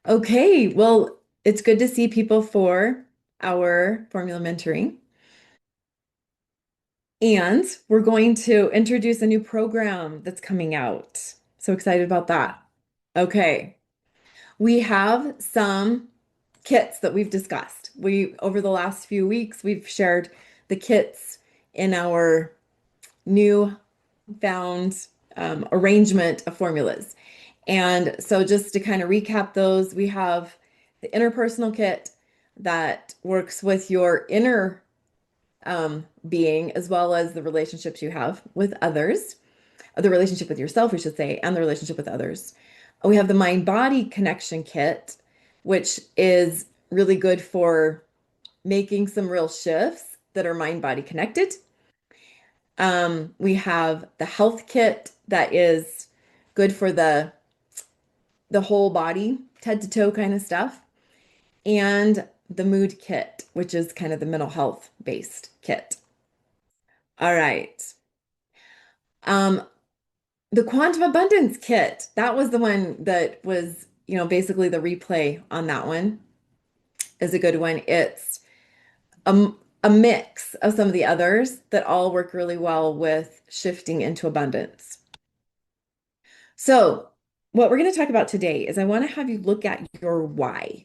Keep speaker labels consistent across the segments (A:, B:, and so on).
A: Okay, well, it's good to see people for our formula mentoring. And we're going to introduce a new program that's coming out. So excited about that. Okay, we have some kits that we've discussed. Over the last few weeks, we've shared the kits in our new found arrangement of formulas. And so just to kind of recap those, we have the interpersonal kit that works with your inner being as well as the relationships you have with others, the relationship with yourself, we should say, and the relationship with others. We have the mind-body connection kit, which is really good for making some real shifts that are mind-body connected. We have the health kit that is good for the whole body, head to toe kind of stuff, and the mood kit, which is kind of the mental health based kit. All right. Um, the quantum abundance kit, that was the one that was, basically the replay on that one is a good one. It's a, a mix of some of the others that all work really well with shifting into abundance. So, what we're going to talk about today is I want to have you look at your why.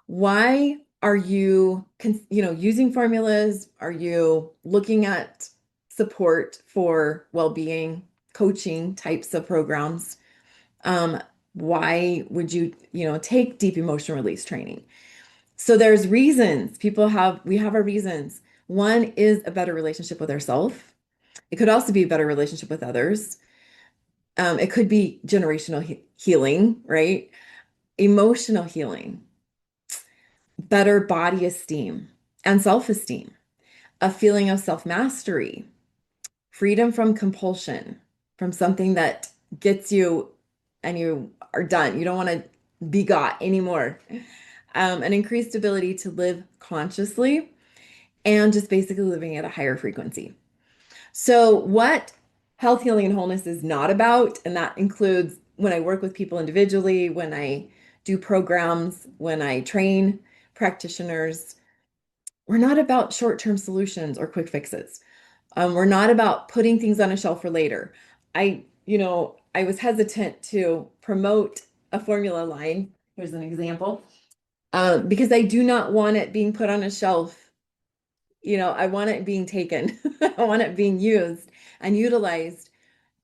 A: Why are you, using formulas? Are you looking at support for well-being, coaching types of programs? Um, why would you, take deep emotion release training? So there's reasons we have our reasons. One is a better relationship with ourselves. It could also be a better relationship with others. It could be generational healing, right? Emotional healing, better body esteem and self-esteem, a feeling of self-mastery, freedom from compulsion, from something that gets you and you are done. You don't want to be got anymore. An increased ability to live consciously and just basically living at a higher frequency. So, what health, healing, and wholeness is not about, and that includes when I work with people individually, when I do programs, when I train practitioners, we're not about short-term solutions or quick fixes. We're not about putting things on a shelf for later. I was hesitant to promote a formula line. Here's an example. Because I do not want it being put on a shelf. I want it being taken. I want it being used and utilized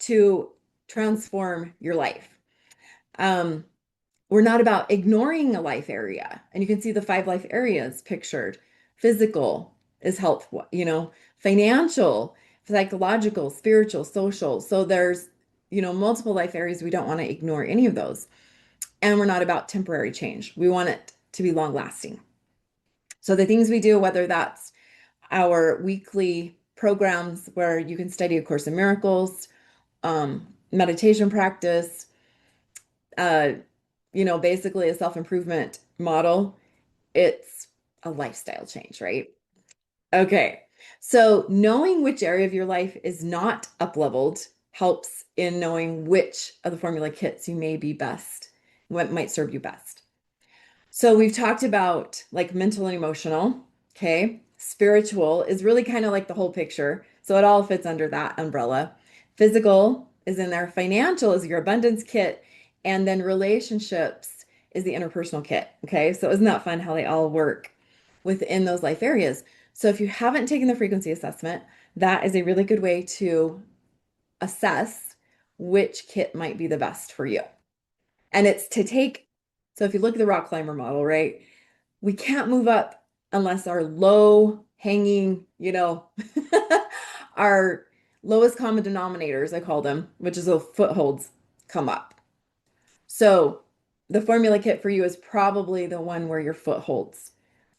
A: to transform your life. Um, we're not about ignoring a life area. And you can see the 5 life areas pictured. Physical is health, financial, psychological, spiritual, social. So there's, multiple life areas. We don't want to ignore any of those. And we're not about temporary change. We want it to be long lasting. So the things we do, whether that's our weekly programs where you can study A Course in Miracles, meditation practice, uh, basically a self-improvement model, it's a lifestyle change, right? Okay. So knowing which area of your life is not up-leveled helps in knowing which of the formula kits you may be best, what might serve you best. So we've talked about like mental and emotional. Okay. Spiritual is really kind of like the whole picture. So it all fits under that umbrella. Physical is in there. Financial is your abundance kit. And then relationships is the interpersonal kit. Okay. So isn't that fun how they all work within those life areas? So if you haven't taken the frequency assessment, that is a really good way to assess which kit might be the best for you. And it's to take, so if you look at the rock climber model, right? We can't move up unless our low hanging, our lowest common denominators, I call them, which is the footholds, come up. So the formula kit for you is probably the one where your footholds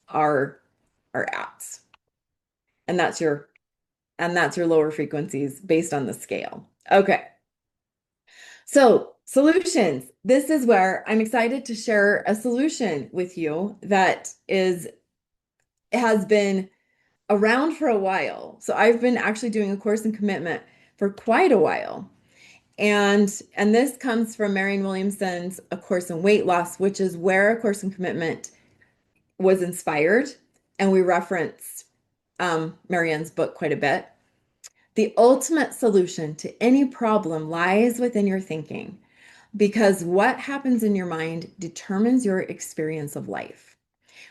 A: are are at. And that's your lower frequencies based on the scale. Okay. So, solutions. This is where I'm excited to share a solution with you that has been around for a while. So, I've been actually doing A Course in Commitment for quite a while. And this comes from Marianne Williamson's A Course in Weight Loss, which is where A Course in Commitment was inspired. And we reference Marianne's book quite a bit. The ultimate solution to any problem lies within your thinking, because what happens in your mind determines your experience of life.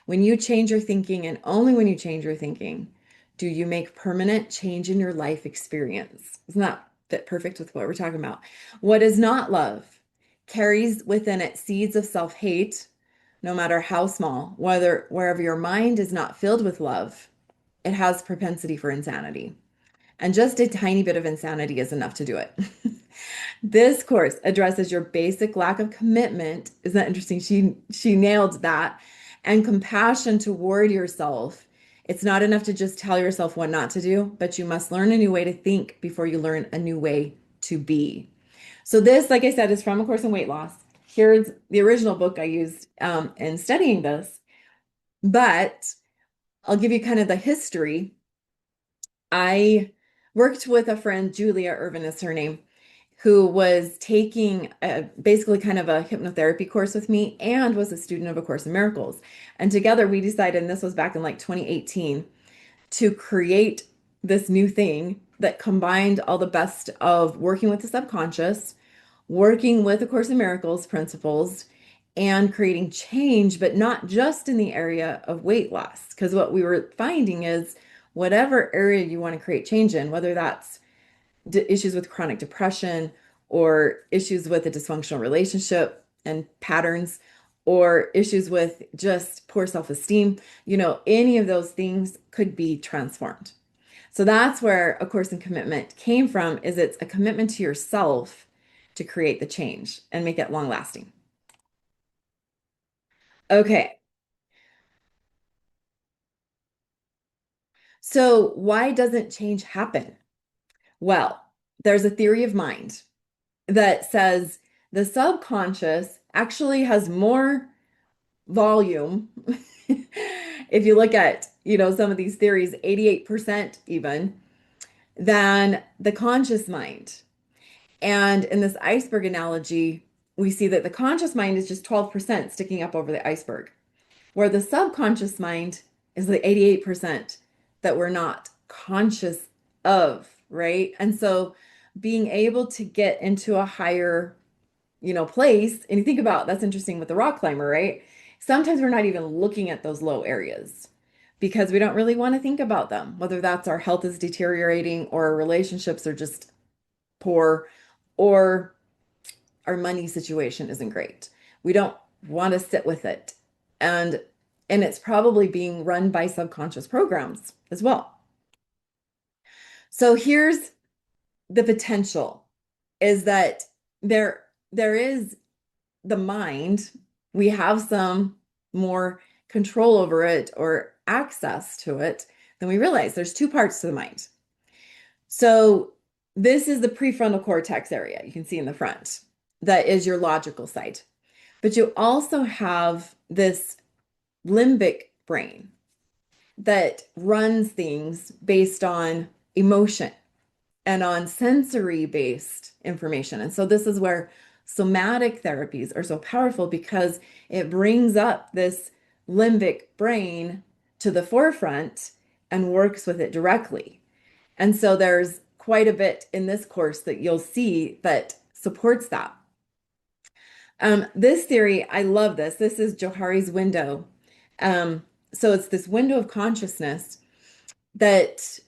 A: When you change your thinking, and only when you change your thinking, do you make permanent change in your life experience. Isn't that fit perfect with what we're talking about? What is not love carries within it seeds of self-hate, no matter how small. Whether wherever your mind is not filled with love, it has propensity for insanity. And just a tiny bit of insanity is enough to do it. This course addresses your basic lack of commitment. Isn't that interesting? She nailed that. And compassion toward yourself. It's not enough to just tell yourself what not to do, but you must learn a new way to think before you learn a new way to be. So this, like I said, is from A Course in Weight Loss. Here's the original book I used in studying this, but I'll give you kind of the history. I worked with a friend, Julia Irvin is her name, who was taking basically kind of a hypnotherapy course with me and was a student of A Course in Miracles. And together we decided, and this was back in like 2018, to create this new thing that combined all the best of working with the subconscious, working with A Course in Miracles principles, and creating change, but not just in the area of weight loss. Because what we were finding is whatever area you want to create change in, whether that's issues with chronic depression or issues with a dysfunctional relationship and patterns, or issues with just poor self-esteem, any of those things could be transformed. So that's where A Course in Commitment came from, is it's a commitment to yourself to create the change and make it long lasting. Okay. So why doesn't change happen? Well, there's a theory of mind that says the subconscious actually has more volume. If you look at, some of these theories, 88% even, than the conscious mind. And in this iceberg analogy, we see that the conscious mind is just 12% sticking up over the iceberg, where the subconscious mind is the 88% that we're not conscious of, right? And so being able to get into a higher, place, and you think about that's interesting with the rock climber, right? Sometimes we're not even looking at those low areas because we don't really want to think about them, whether that's our health is deteriorating or our relationships are just poor or our money situation isn't great. We don't want to sit with it. And it's probably being run by subconscious programs as well. So here's the potential is that there is the mind, we have some more control over it or access to it than we realize. There's two parts to the mind. So this is the prefrontal cortex area you can see in the front. That is your logical side. But you also have this limbic brain that runs things based on emotion and on sensory based information. And so this is where somatic therapies are so powerful because it brings up this limbic brain to the forefront and works with it directly. And so there's quite a bit in this course that you'll see that supports that. This theory, I love this. This is Johari's window. So it's this window of consciousness that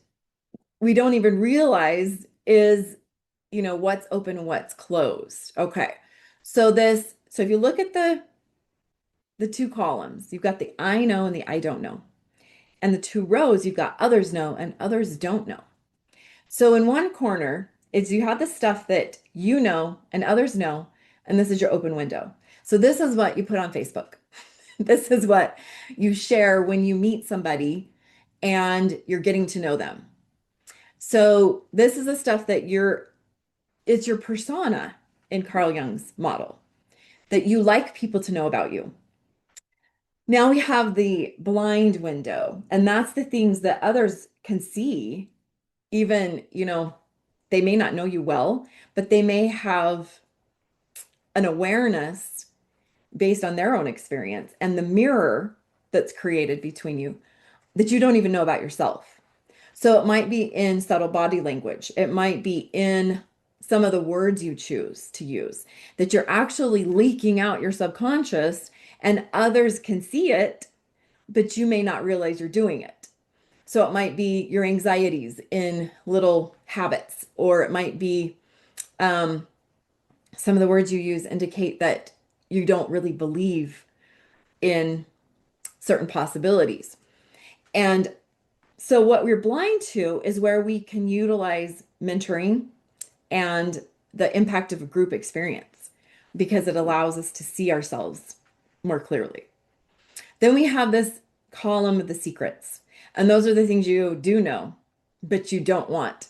A: we don't even realize is, what's open and what's closed. Okay. So if you look at the two columns, you've got the I know and the I don't know. And the two rows, you've got others know and others don't know. So in one corner is you have the stuff that you know and others know, and this is your open window. So this is what you put on Facebook. This is what you share when you meet somebody and you're getting to know them. So this is the stuff that it's your persona in Carl Jung's model that you like people to know about you. Now we have the blind window, and that's the things that others can see, even, They may not know you well, but they may have an awareness based on their own experience and the mirror that's created between you that you don't even know about yourself. So it might be in subtle body language. It might be in some of the words you choose to use that you're actually leaking out your subconscious and others can see it, but you may not realize you're doing it. So it might be your anxieties in little habits, or it might be um, some of the words you use indicate that you don't really believe in certain possibilities. And so, what we're blind to is where we can utilize mentoring and the impact of a group experience because it allows us to see ourselves more clearly. Then we have this column of the secrets, and those are the things you do know, but you don't want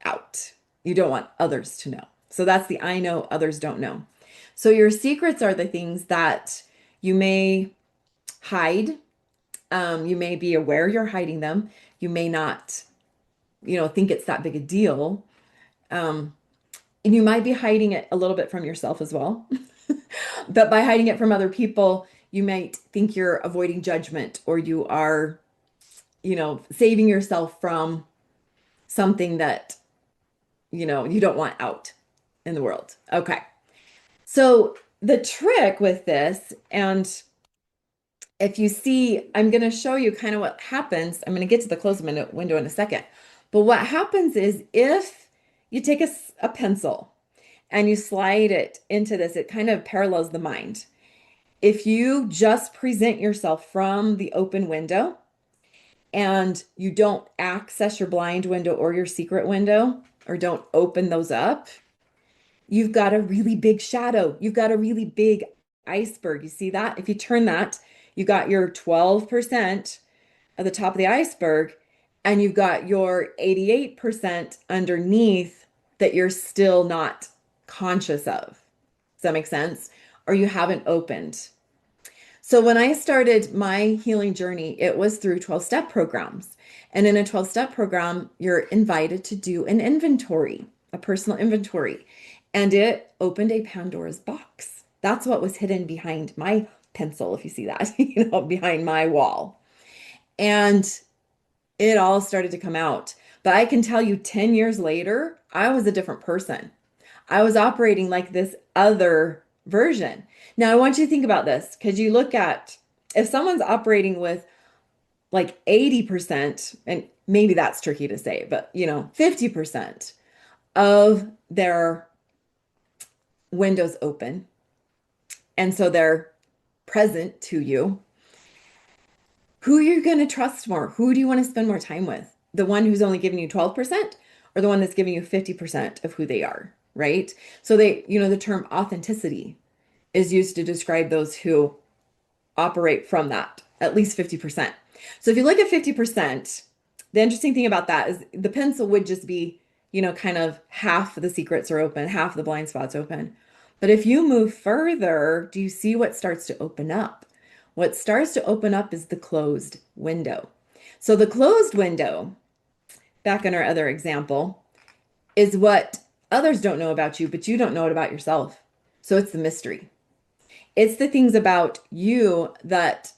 A: out. You don't want others to know. So, that's the I know, others don't know. So, your secrets are the things that you may hide. You may be aware you're hiding them. You may not, think it's that big a deal. Um, and you might be hiding it a little bit from yourself as well. But by hiding it from other people, you might think you're avoiding judgment or you are, saving yourself from something that, you don't want out in the world. Okay. So the trick with this, and if you see, I'm going to show you kind of what happens. I'm going to get to the closed window in a second. But what happens is if you take a pencil and you slide it into this, it kind of parallels the mind. If you just present yourself from the open window and you don't access your blind window or your secret window, or don't open those up, you've got a really big shadow. You've got a really big iceberg. You see that? If you turn that, you got your 12% at the top of the iceberg, and you've got your 88% underneath that you're still not conscious of. Does that make sense? Or you haven't opened. So when I started my healing journey, it was through 12-step programs. And in a 12-step program, you're invited to do an inventory, a personal inventory. And it opened a Pandora's box. That's what was hidden behind my pencil, if you see that, behind my wall. And it all started to come out. But I can tell you 10 years later, I was a different person. I was operating like this other version. Now, I want you to think about this because you look at if someone's operating with like 80%, and maybe that's tricky to say, but 50% of their windows open. And so they're present to you. Who are you going to trust more? Who do you want to spend more time with? The one who's only giving you 12% or the one that's giving you 50% of who they are, right? So the term authenticity is used to describe those who operate from that, at least 50%. So if you look at 50%, the interesting thing about that is the pencil would just be, kind of half the secrets are open, half the blind spots open. But if you move further, do you see what starts to open up? What starts to open up is the closed window. So the closed window, back in our other example, is what others don't know about you, but you don't know it about yourself. So it's the mystery. It's the things about you that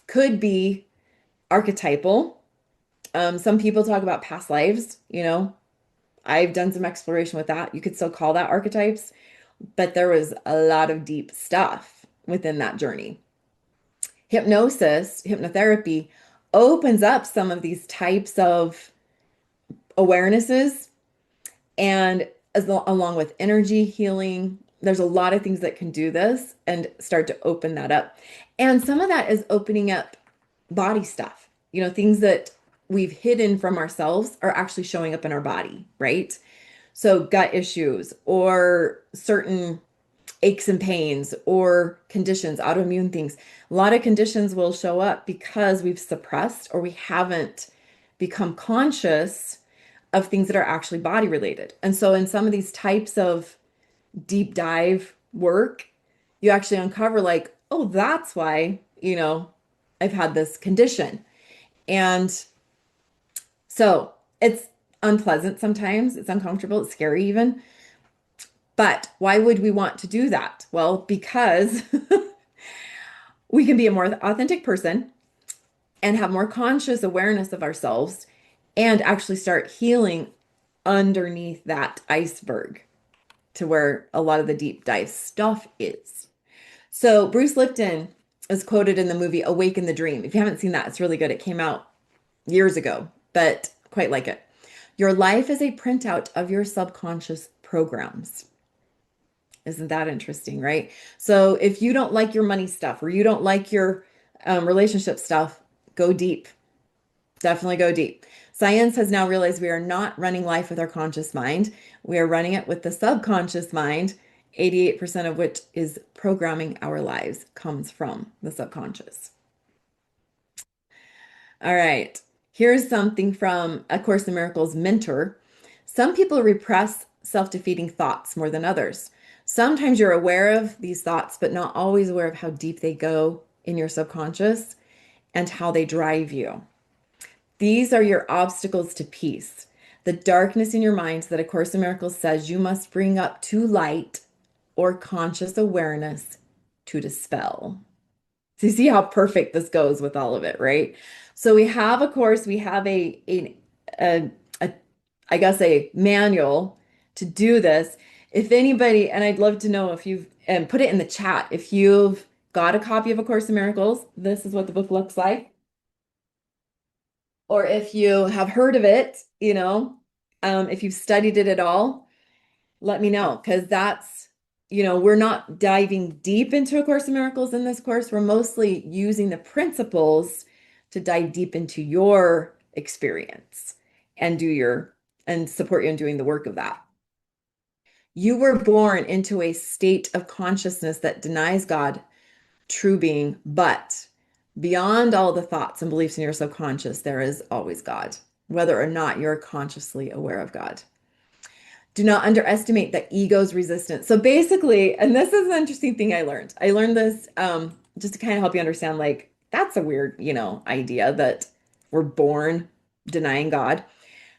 A: could be archetypal. Some people talk about past lives, I've done some exploration with that. You could still call that archetypes, but there was a lot of deep stuff within that journey. Hypnotherapy opens up some of these types of awarenesses, and along with energy healing, there's a lot of things that can do this and start to open that up. And some of that is opening up body stuff, things that we've hidden from ourselves are actually showing up in our body, right? So gut issues or certain aches and pains or conditions, autoimmune things. A lot of conditions will show up because we've suppressed or we haven't become conscious of things that are actually body related. And so in some of these types of deep dive work, you actually uncover like, oh, that's why, I've had this condition. And so it's unpleasant sometimes. It's uncomfortable. It's scary even. But why would we want to do that? Well, because we can be a more authentic person and have more conscious awareness of ourselves and actually start healing underneath that iceberg to where a lot of the deep dive stuff is. So Bruce Lipton is quoted in the movie Awaken the Dream. If you haven't seen that, it's really good. It came out years ago, but quite like it. Your life is a printout of your subconscious programs. Isn't that interesting, right? So if you don't like your money stuff or you don't like your relationship stuff, go deep. Definitely go deep. Science has now realized we are not running life with our conscious mind. We are running it with the subconscious mind, 88% of which is programming our lives comes from the subconscious. All right. Here's something from A Course in Miracles mentor. Some people repress self-defeating thoughts more than others. Sometimes you're aware of these thoughts, but not always aware of how deep they go in your subconscious and how they drive you. These are your obstacles to peace, the darkness in your mind that A Course in Miracles says you must bring up to light or conscious awareness to dispel. So you see how perfect this goes with all of it, right? So we have a course, we have a, a I guess a manual to do this. If anybody, and I'd love to know if you've, and put it in the chat, if you've got a copy of A Course in Miracles, this is what the book looks like. Or if you have heard of it, if you've studied it at all, let me know because we're not diving deep into A Course in Miracles in this course. We're mostly using the principles to dive deep into your experience and and support you in doing the work of that. You were born into a state of consciousness that denies God, true being, but beyond all the thoughts and beliefs in your subconscious, there is always God, whether or not you're consciously aware of God. Do not underestimate the ego's resistance. So basically, and this is an interesting thing I learned. I learned this just to kind of help you understand, like, that's a weird, idea that we're born denying God.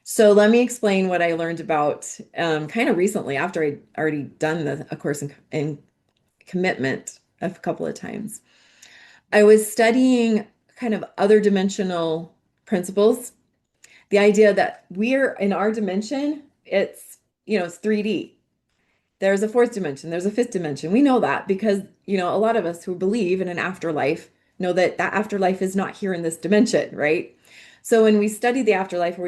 A: So let me explain what I learned about kind of recently after I'd already done A Course in Commitment a couple of times. I was studying kind of other dimensional principles. The idea that we're in our dimension, it's 3D. There's a fourth dimension, there's a fifth dimension. We know that because, a lot of us who believe in an afterlife know that that afterlife is not here in this dimension, right? So when we study the afterlife,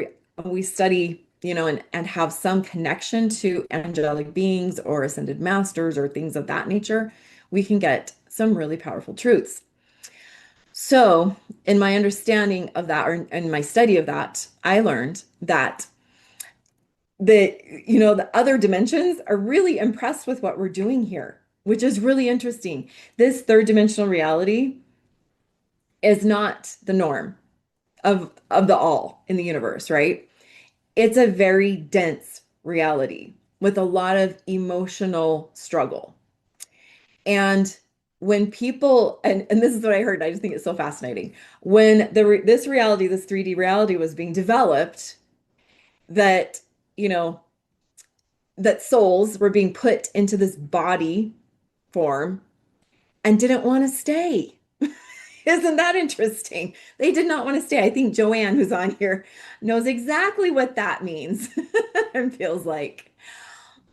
A: we study, and have some connection to angelic beings or ascended masters or things of that nature, we can get some really powerful truths. So, in my understanding of that, or in my study of that, I learned that the other dimensions are really impressed with what we're doing here, which is really interesting. This third dimensional reality is not the norm of the all in the universe, right? It's a very dense reality with a lot of emotional struggle. And when people, and this is what I heard, I just think it's so fascinating. When this reality, this 3D reality was being developed, that, you know, that souls were being put into this body form and didn't want to stay. Isn't that interesting? They did not want to stay. I think Joanne, who's on here, knows exactly what that means and feels like.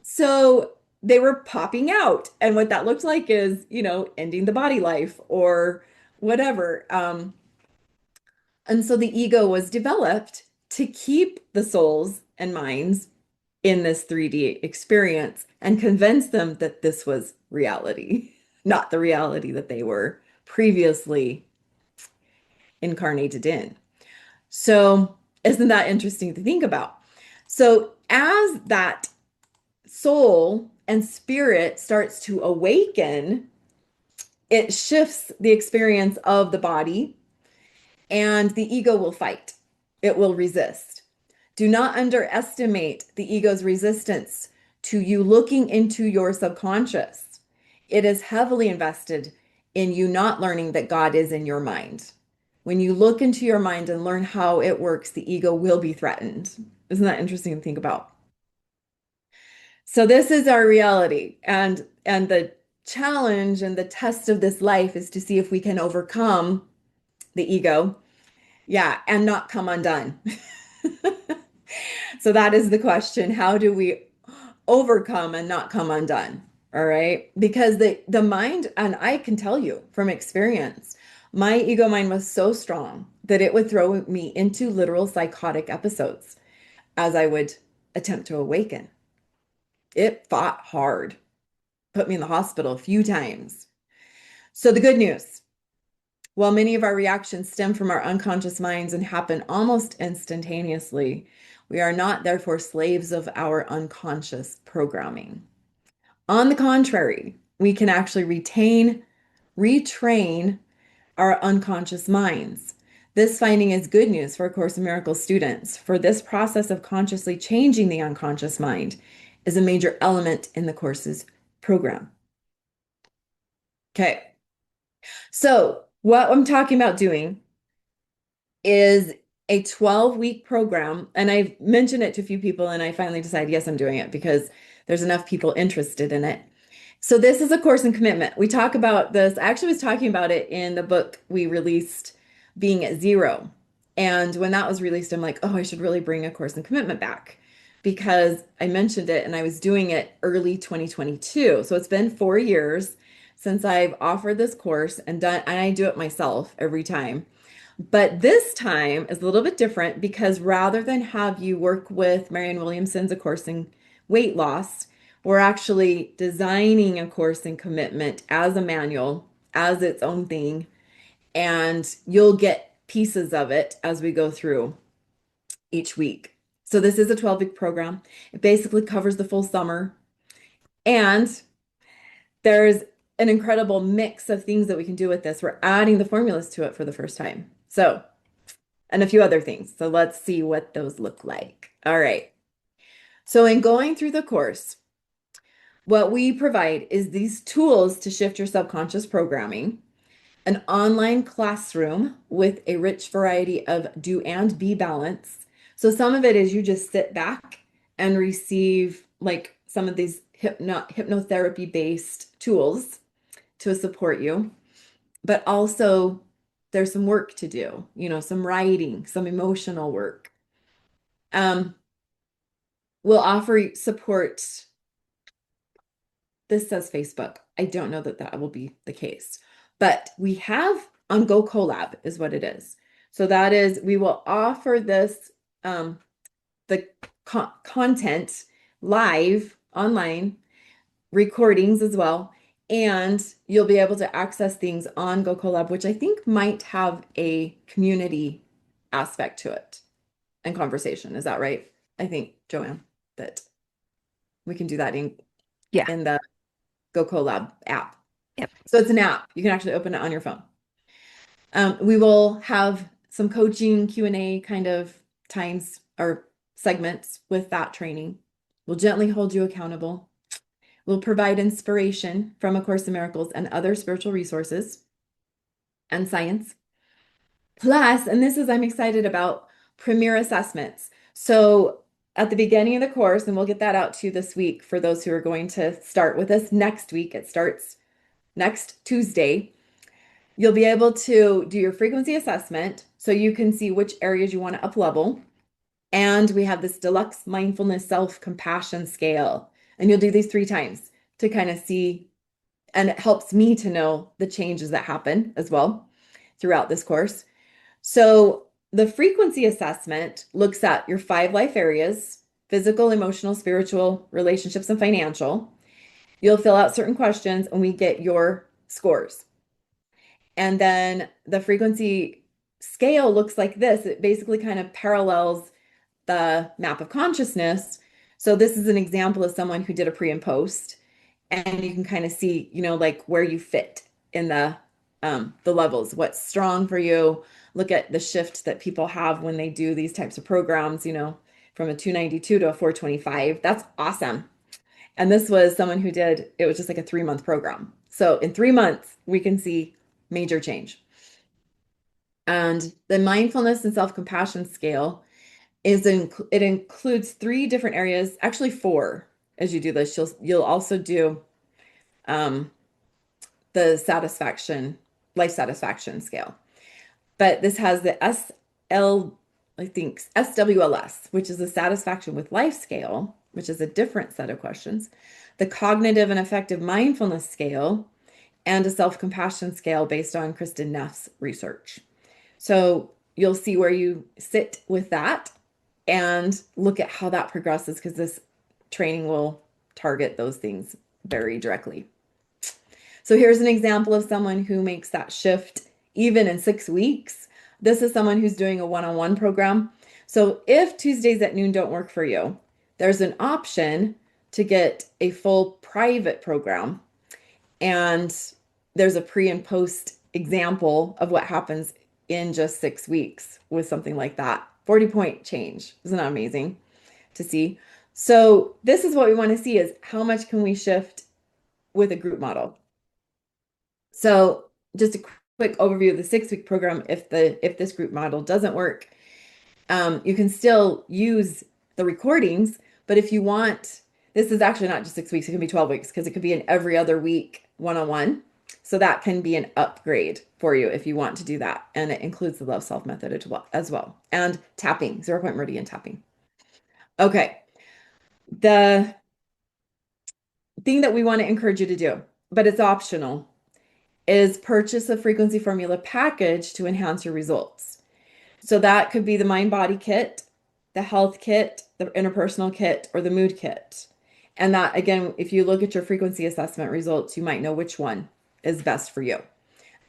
A: So they were popping out. And what that looked like is, ending the body life or whatever. And so the ego was developed to keep the souls and minds in this 3D experience and convince them that this was reality, not the reality that they were previously incarnated in. So, isn't that interesting to think about? So, as that soul and spirit starts to awaken, it shifts the experience of the body, and the ego will fight. It will resist. Do not underestimate the ego's resistance to you looking into your subconscious. It is heavily invested in you not learning that God is in your mind. When you look into your mind and learn how it works, the ego will be threatened. Isn't that interesting to think about? So this is our reality, and the challenge and the test of this life is to see if we can overcome the ego, yeah, and not come undone. So that is the question. How do we overcome and not come undone? All right? Because the mind, and I can tell you from experience, my ego mind was so strong that it would throw me into literal psychotic episodes as I would attempt to awaken. It fought hard, put me in the hospital a few times. So the good news, while many of our reactions stem from our unconscious minds and happen almost instantaneously, we are not therefore slaves of our unconscious programming. On the contrary, we can actually retrain our unconscious minds. This finding is good news for A Course in Miracles students, for this process of consciously changing the unconscious mind is a major element in the course's program. Okay, so what I'm talking about doing is a 12-week program, and I've mentioned it to a few people, and I finally decided, yes, I'm doing it because there's enough people interested in it. So this is A Course in Commitment. We talk about this. I actually was talking about it in the book we released, Being at Zero. And when that was released, I'm like, oh, I should really bring A Course in Commitment back because I mentioned it and I was doing it early 2022. So it's been 4 years since I've offered this course and done, and I do it myself every time. But this time is a little bit different because rather than have you work with Marianne Williamson's A Course in Weight Loss, we're actually designing A Course in Commitment as a manual, as its own thing, and you'll get pieces of it as we go through each week. So this is a 12-week program. It basically covers the full summer, and there's an incredible mix of things that we can do with this. We're adding the formulas to it for the first time. So, and a few other things. So let's see what those look like. All right. So in going through the course, what we provide is these tools to shift your subconscious programming, an online classroom with a rich variety of do and be balance. So some of it is you just sit back and receive like some of these hypnotherapy based tools to support you, but also there's some work to do, some writing, some emotional work. Um, we'll offer support. This says Facebook. I don't know that that will be the case, but we have on Go Collab is what it is. So that is, we will offer this, the content live online recordings as well. And you'll be able to access things on Go Collab, which I think might have a community aspect to it and conversation. Is that right? I think, Joanne, that we can do that
B: Yeah.
A: in the Go Collab app.
B: Yep.
A: So it's an app. You can actually open it on your phone. We will have some coaching Q&A kind of times or segments with that training. We'll gently hold you accountable. We'll provide inspiration from A Course in Miracles and other spiritual resources and science. Plus, and this is I'm excited about, premier assessments. So at the beginning of the course, and we'll get that out to you this week for those who are going to start with us next week. It starts next Tuesday. You'll be able to do your frequency assessment so you can see which areas you want to up level. And we have this deluxe mindfulness self-compassion scale. And you'll do these 3 times to kind of see, and it helps me to know the changes that happen as well throughout this course. So the frequency assessment looks at your 5 life areas: physical, emotional, spiritual, relationships, and financial. You'll fill out certain questions and we get your scores. And then the frequency scale looks like this. It basically kind of parallels the map of consciousness. So this is an example of someone who did a pre and post, and you can kind of see, like where you fit in the levels, what's strong for you. Look at the shift that people have when they do these types of programs, from a 292 to a 425. That's awesome. And this was someone who did, it was just like a 3-month program. So in 3 months, we can see major change. And the mindfulness and self-compassion scale it includes three different areas, actually four. As you do this, you'll also do um, the life satisfaction scale. But this has the I think SWLS, which is the satisfaction with life scale, which is a different set of questions, the cognitive and effective mindfulness scale, and a self-compassion scale based on Kristen Neff's research. So you'll see where you sit with that and look at how that progresses because this training will target those things very directly. So here's an example of someone who makes that shift even in 6 weeks. This is someone who's doing a one-on-one program. So if Tuesdays at noon don't work for you, there's an option to get a full private program. And there's a pre and post example of what happens in just 6 weeks with something like that. 40-point change. Isn't that amazing to see? So this is what we want to see is how much can we shift with a group model? So just a quick overview of the 6 week program. If this group model doesn't work, you can still use the recordings, but if you want, this is actually not just 6 weeks, it can be 12 weeks because it could be an every other week one-on-one. So that can be an upgrade for you if you want to do that. And it includes the love self method as well. And tapping, 0 point meridian tapping. Okay. The thing that we want to encourage you to do, but it's optional, is purchase a frequency formula package to enhance your results. So that could be the mind body kit, the health kit, the interpersonal kit, or the mood kit. And that, again, if you look at your frequency assessment results, you might know which one is best for you.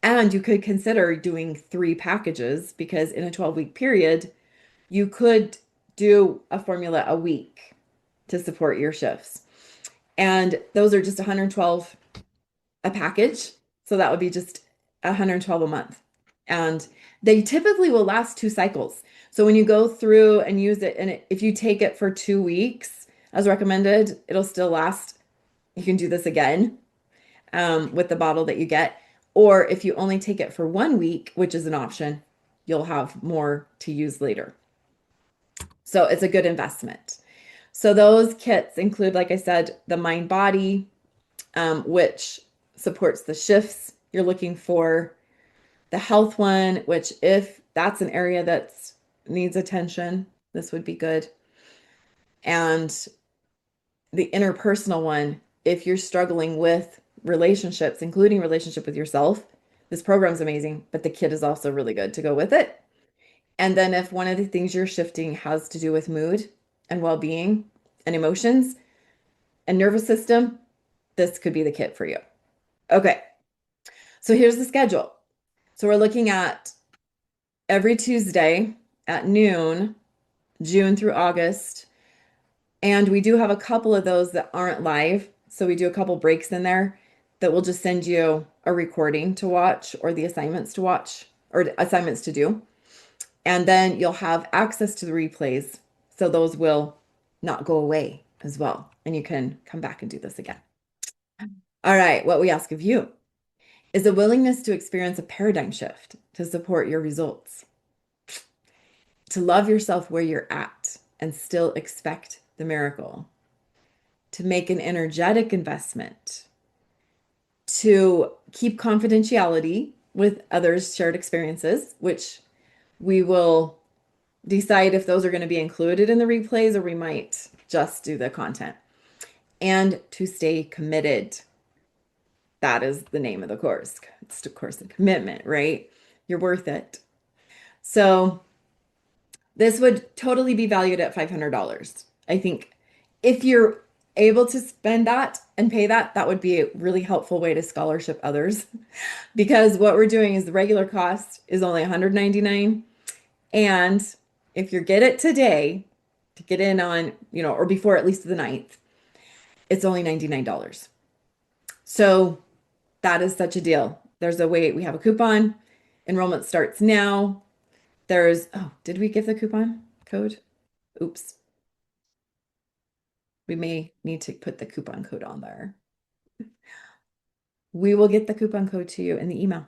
A: And you could consider doing 3 packages because in a 12-week period, you could do a formula a week to support your shifts. And those are just 112 a package. So that would be just 112 a month. And they typically will last 2 cycles. So when you go through and use it, and if you take it for 2 weeks, as recommended, it'll still last. You can do this again with the bottle that you get. Or if you only take it for 1 week, which is an option, you'll have more to use later. So it's a good investment. So those kits include, like I said, the mind body, which supports the shifts you're looking for, the health one, which if that's an area that needs attention, this would be good. And the interpersonal one, if you're struggling with relationships, including relationship with yourself, this program's amazing, but the kit is also really good to go with it. And then if one of the things you're shifting has to do with mood and well-being and emotions and nervous system, this could be the kit for you. Okay. So here's the schedule. So we're looking at every Tuesday at noon, June through August. And we do have a couple of those that aren't live. So we do a couple breaks in there that will just send you a recording to watch or the assignments to watch or assignments to do. And then you'll have access to the replays. So those will not go away as well. And you can come back and do this again. All right, what we ask of you is a willingness to experience a paradigm shift to support your results, to love yourself where you're at and still expect the miracle, to make an energetic investment, to keep confidentiality with others' shared experiences, which we will decide if those are going to be included in the replays or we might just do the content, and to stay committed. That is the name of the course. It's, of course, a commitment, right? You're worth it. So this would totally be valued at $500. I think if you're able to spend that and pay that, that would be a really helpful way to scholarship others because what we're doing is the regular cost is only $199. And if you get it today to get in on, or before at least the 9th, it's only $99. So that is such a deal. There's a way, we have a coupon. Enrollment starts now. Did we give the coupon code? Oops. We may need to put the coupon code on there. We will get the coupon code to you in the email.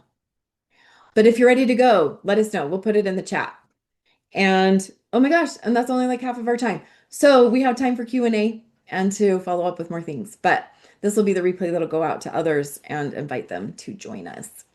A: But if you're ready to go, let us know. We'll put it in the chat. And oh my gosh, and that's only like half of our time. So we have time for Q&A and to follow up with more things. But this will be the replay that'll go out to others and invite them to join us.